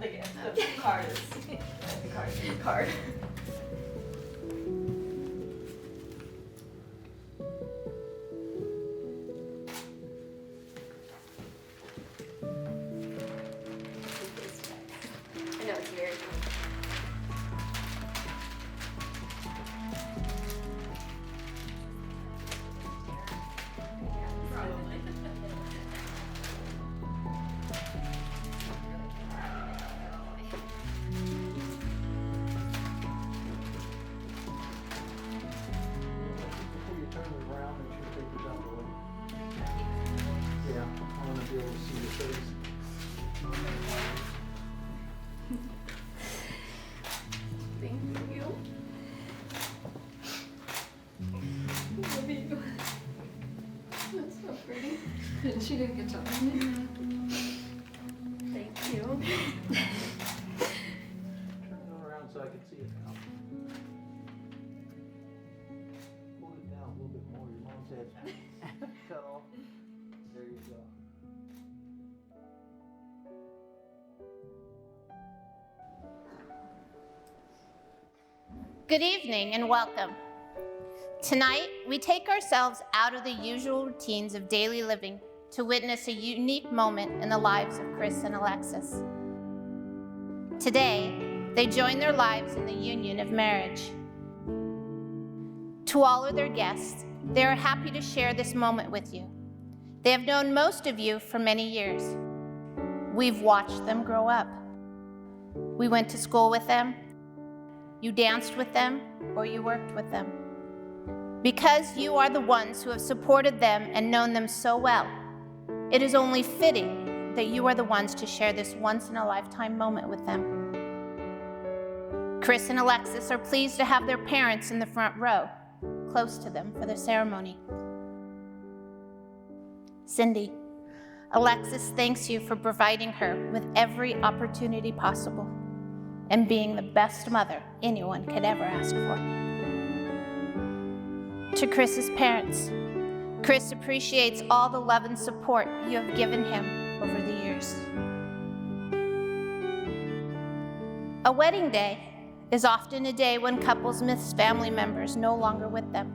The card is the card. I know it's weird. Thank you. Love you. That's so pretty. She didn't get to open it. Thank you. Turn it around so I can see it now. Pull it down a little bit more. Your mom's head cut off. There you go. Good evening and welcome. Tonight, we take ourselves out of the usual routines of daily living to witness a unique moment in the lives of Chris and Alexis. Today, they join their lives in the union of marriage. To all of their guests, they are happy to share this moment with you. They have known most of you for many years. We've watched them grow up. We went to school with them. You danced with them, or you worked with them. Because you are the ones who have supported them and known them so well, it is only fitting that you are the ones to share this once-in-a-lifetime moment with them. Chris and Alexis are pleased to have their parents in the front row, close to them for the ceremony. Cindy, Alexis thanks you for providing her with every opportunity possible and being the best mother anyone could ever ask for. To Chris's parents, Chris appreciates all the love and support you have given him over the years. A wedding day is often a day when couples miss family members no longer with them.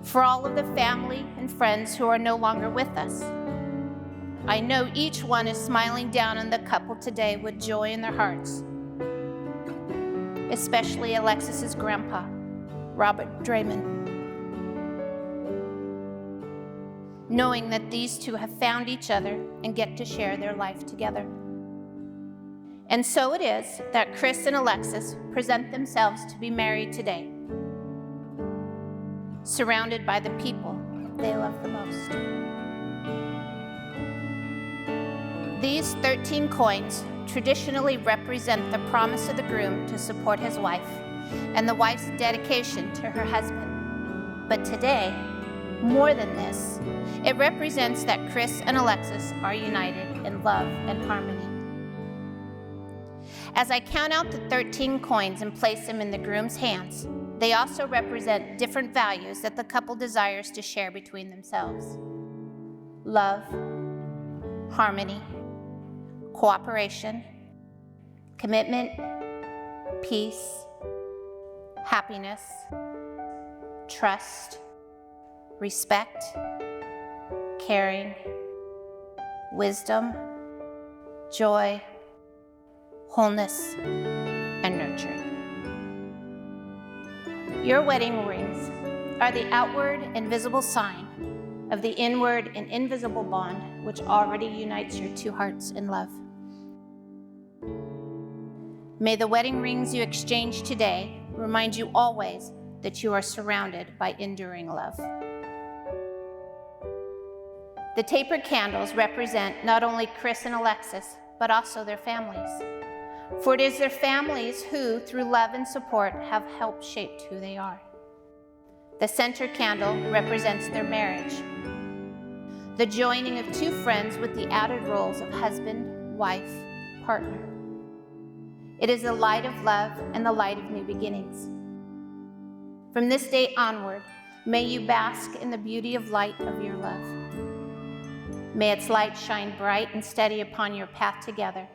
For all of the family and friends who are no longer with us, I know each one is smiling down on the couple today with joy in their hearts, especially Alexis's grandpa, Robert Draymond. Knowing that these two have found each other and get to share their life together. And so it is that Chris and Alexis present themselves to be married today, surrounded by the people they love the most. These 13 coins traditionally represent the promise of the groom to support his wife and the wife's dedication to her husband. But today, more than this, it represents that Chris and Alexis are united in love and harmony. As I count out the 13 coins and place them in the groom's hands, they also represent different values that the couple desires to share between themselves. Love, harmony, cooperation, commitment, peace, happiness, trust, respect, caring, wisdom, joy, wholeness, and nurturing. Your wedding rings are the outward and visible sign of the inward and invisible bond which already unites your two hearts in love. May the wedding rings you exchange today remind you always that you are surrounded by enduring love. The tapered candles represent not only Chris and Alexis, but also their families. For it is their families who, through love and support, have helped shape who they are. The center candle represents their marriage, the joining of two friends with the added roles of husband, wife, partner. It is the light of love and the light of new beginnings. From this day onward, may you bask in the beauty of light of your love. May its light shine bright and steady upon your path together,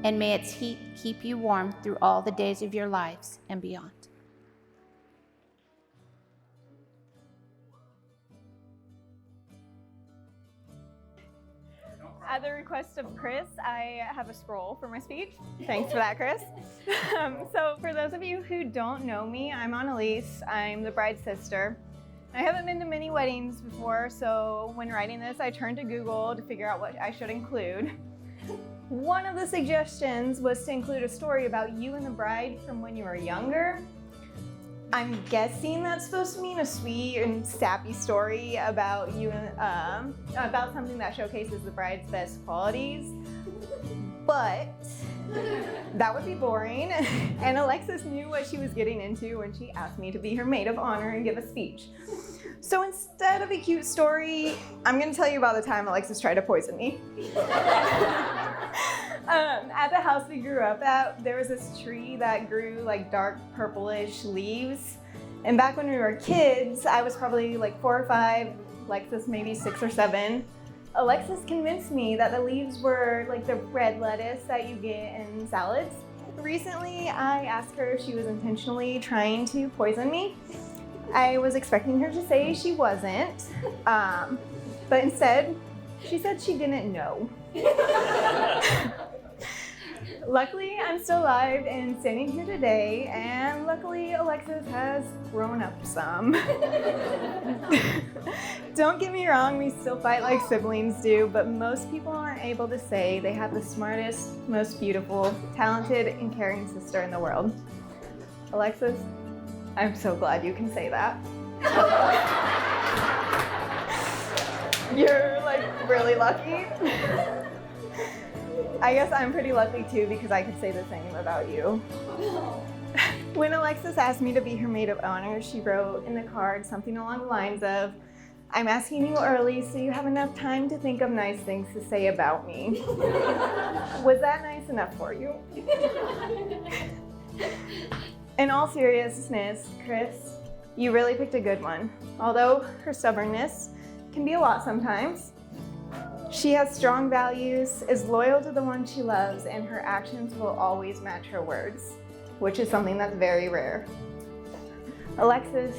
and may its heat keep you warm through all the days of your lives and beyond. At the request of Chris, I have a scroll for my speech. Thanks for that, Chris. So for those of you who don't know me, I'm Annalise. I'm the bride's sister. I haven't been to many weddings before, so when writing this, I turned to Google to figure out what I should include. One of the suggestions was to include a story about you and the bride from when you were younger. I'm guessing that's supposed to mean a sweet and sappy story about you and about something that showcases the bride's best qualities, but that would be boring. And Alexis knew what she was getting into when she asked me to be her maid of honor and give a speech. So instead of a cute story, I'm going to tell you about the time Alexis tried to poison me. At the house we grew up at, there was this tree that grew like dark purplish leaves. And back when we were kids, I was probably like 4 or 5, Alexis maybe 6 or 7. Alexis convinced me that the leaves were like the red lettuce that you get in salads. Recently, I asked her if she was intentionally trying to poison me. I was expecting her to say she wasn't, but instead, she said she didn't know. Luckily, I'm still alive and standing here today, and luckily, Alexis has grown up some. Don't get me wrong, we still fight like siblings do, but most people aren't able to say they have the smartest, most beautiful, talented, and caring sister in the world. Alexis, I'm so glad you can say that. You're like really lucky. I guess I'm pretty lucky too because I could say the same about you. When Alexis asked me to be her maid of honor, she wrote in the card something along the lines of, "I'm asking you early so you have enough time to think of nice things to say about me." Was that nice enough for you? In all seriousness, Chris, you really picked a good one. Although her stubbornness can be a lot sometimes, she has strong values, is loyal to the one she loves, and her actions will always match her words, which is something that's very rare. Alexis,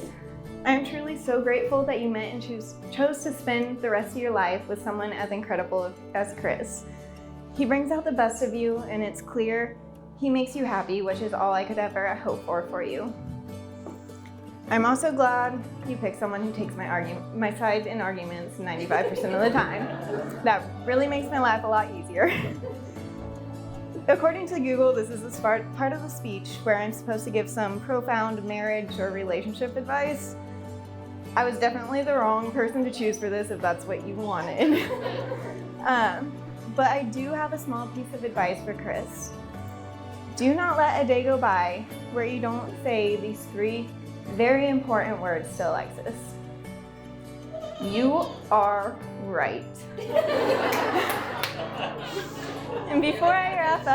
I am truly so grateful that you met and chose to spend the rest of your life with someone as incredible as Chris. He brings out the best of you, and it's clear he makes you happy, which is all I could ever hope for you. I'm also glad you picked someone who takes my side in arguments 95% of the time. That really makes my life a lot easier. According to Google, this is the part of the speech where I'm supposed to give some profound marriage or relationship advice. I was definitely the wrong person to choose for this if that's what you wanted. But I do have a small piece of advice for Chris. Do not let a day go by where you don't say these 3 very important words to Alexis. You are right. And before I wrap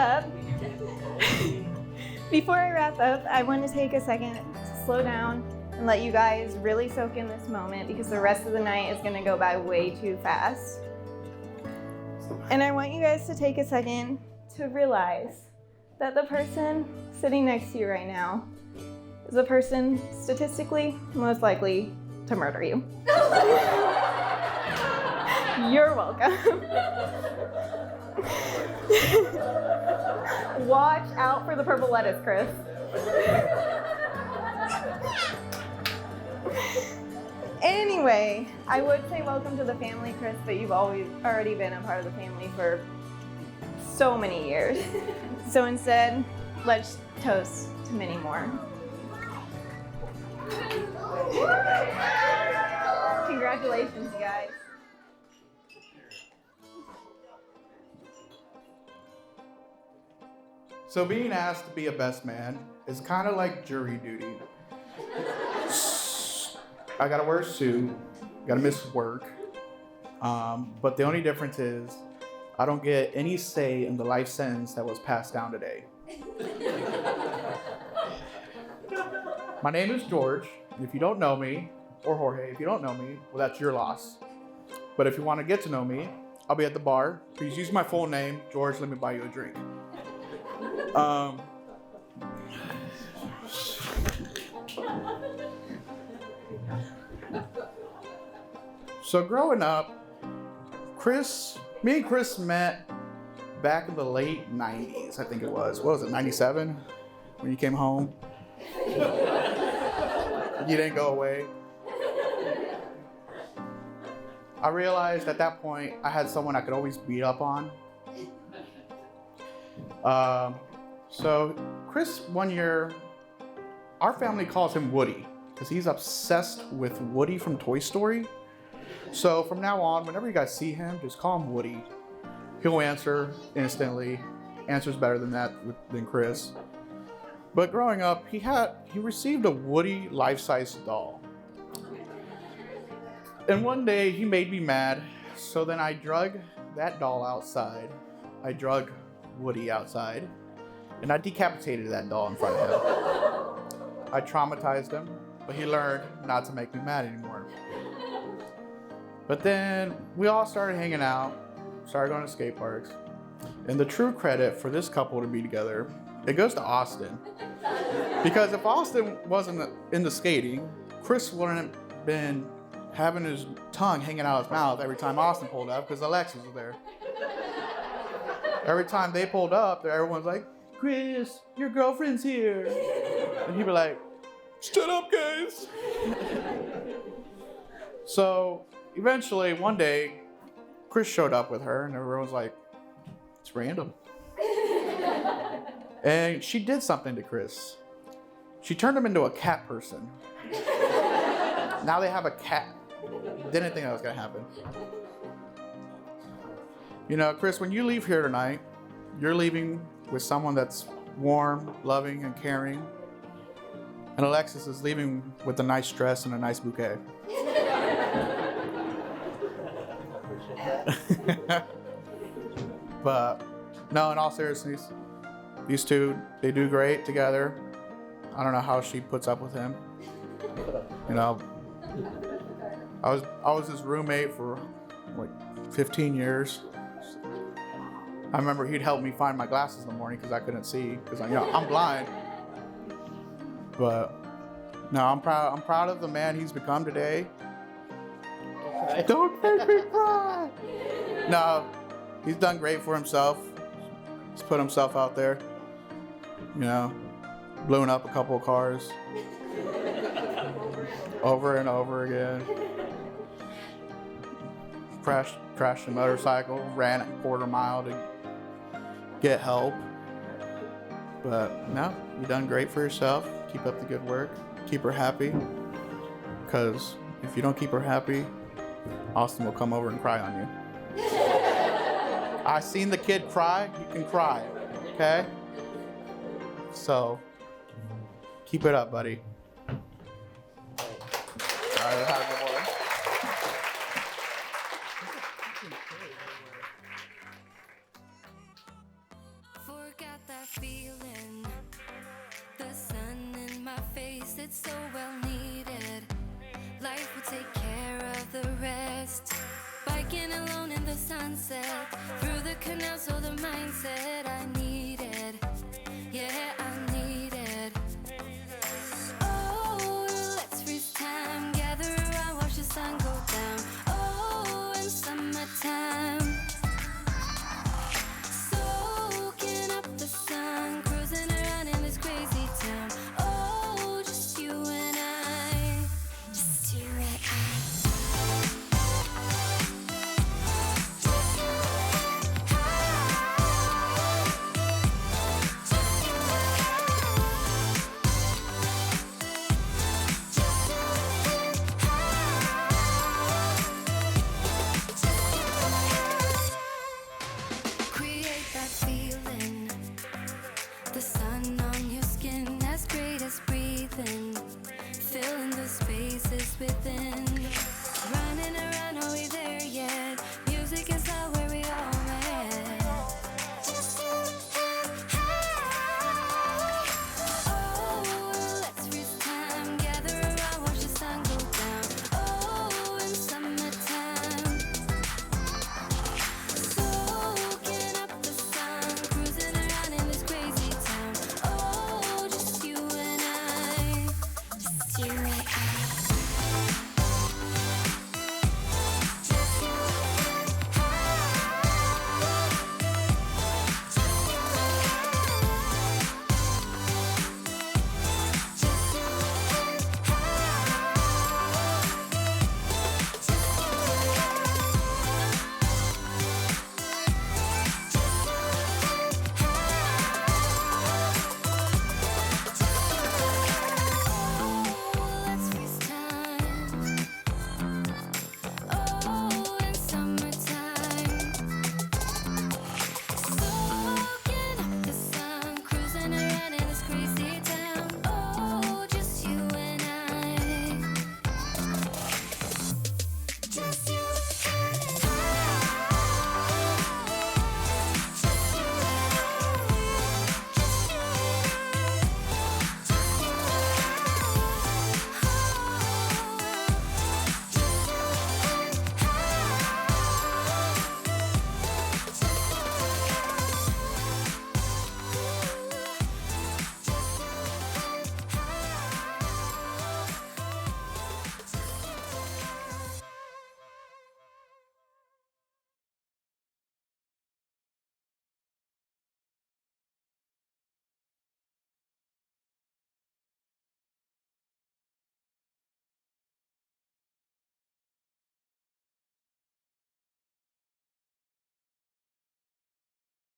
up, I want to take a second to slow down and let you guys really soak in this moment because the rest of the night is going to go by way too fast. And I want you guys to take a second to realize that the person sitting next to you right now is the person statistically most likely to murder you. You're welcome. Watch out for the purple lettuce, Chris. Anyway, I would say welcome to the family, Chris, but you've already been a part of the family for so many years. So instead, let's toast to many more. Congratulations, you guys. So being asked to be a best man is kind of like jury duty. I gotta wear a suit, gotta miss work, but the only difference is I don't get any say in the life sentence that was passed down today. My name is George, and if you don't know me, or Jorge, if you don't know me, well, that's your loss. But if you want to get to know me, I'll be at the bar. Please use my full name. George, let me buy you a drink. So growing up, me and Chris met back in the late 90s, I think it was. What was it, 97? When you came home? You didn't go away. I realized at that point I had someone I could always beat up on. So Chris, one year, our family calls him Woody because he's obsessed with Woody from Toy Story. So from now on, whenever you guys see him, just call him Woody. He'll answer instantly. Answers better than Chris. But growing up, he received a Woody life-size doll. And one day he made me mad, so then I drug that doll outside. I drug Woody outside, and I decapitated that doll in front of him. I traumatized him, but he learned not to make me mad anymore. But then we all started hanging out, started going to skate parks. And the true credit for this couple to be together, it goes to Austin. Because if Austin wasn't into skating, Chris wouldn't have been having his tongue hanging out of his mouth every time Austin pulled up because Alexis was there. Every time they pulled up, everyone's like, Chris, your girlfriend's here. And he'd be like, shut up, guys. So eventually, one day, Chris showed up with her, and everyone was like, it's random. And she did something to Chris. She turned him into a cat person. Now they have a cat. Didn't think that was gonna happen. You know, Chris, when you leave here tonight, you're leaving with someone that's warm, loving, and caring. And Alexis is leaving with a nice dress and a nice bouquet. But no, in all seriousness, these two, they do great together. I don't know how she puts up with him. You know, I was his roommate for like 15 years. I remember he'd help me find my glasses in the morning because I couldn't see because I'm blind. But no, I'm proud of the man he's become today. Don't make me cry. No, he's done great for himself. He's put himself out there. You know, blown up a couple of cars over and over again. Crashed a motorcycle, ran a quarter mile to get help. But no, you've done great for yourself. Keep up the good work. Keep her happy. Because if you don't keep her happy, Austin will come over and cry on you. I seen the kid cry. You can cry. Okay? So, keep it up, buddy. All right, let's have a good one. Forgot that feeling. The sun in my face, it's so well needed. Life will take care of the rest. Biking alone in the sunset, through the canal, so the mindset I needed. Yeah, I needed. Oh, let's freeze time, gather around, watch the sun go down. Oh, in summertime, soaking up the sun, cruising around in this crazy town. Oh, just you and I, just you and I. Create that feeling. The sun on your skin, as great as breathing. Filling the spaces within. Running around, are we there?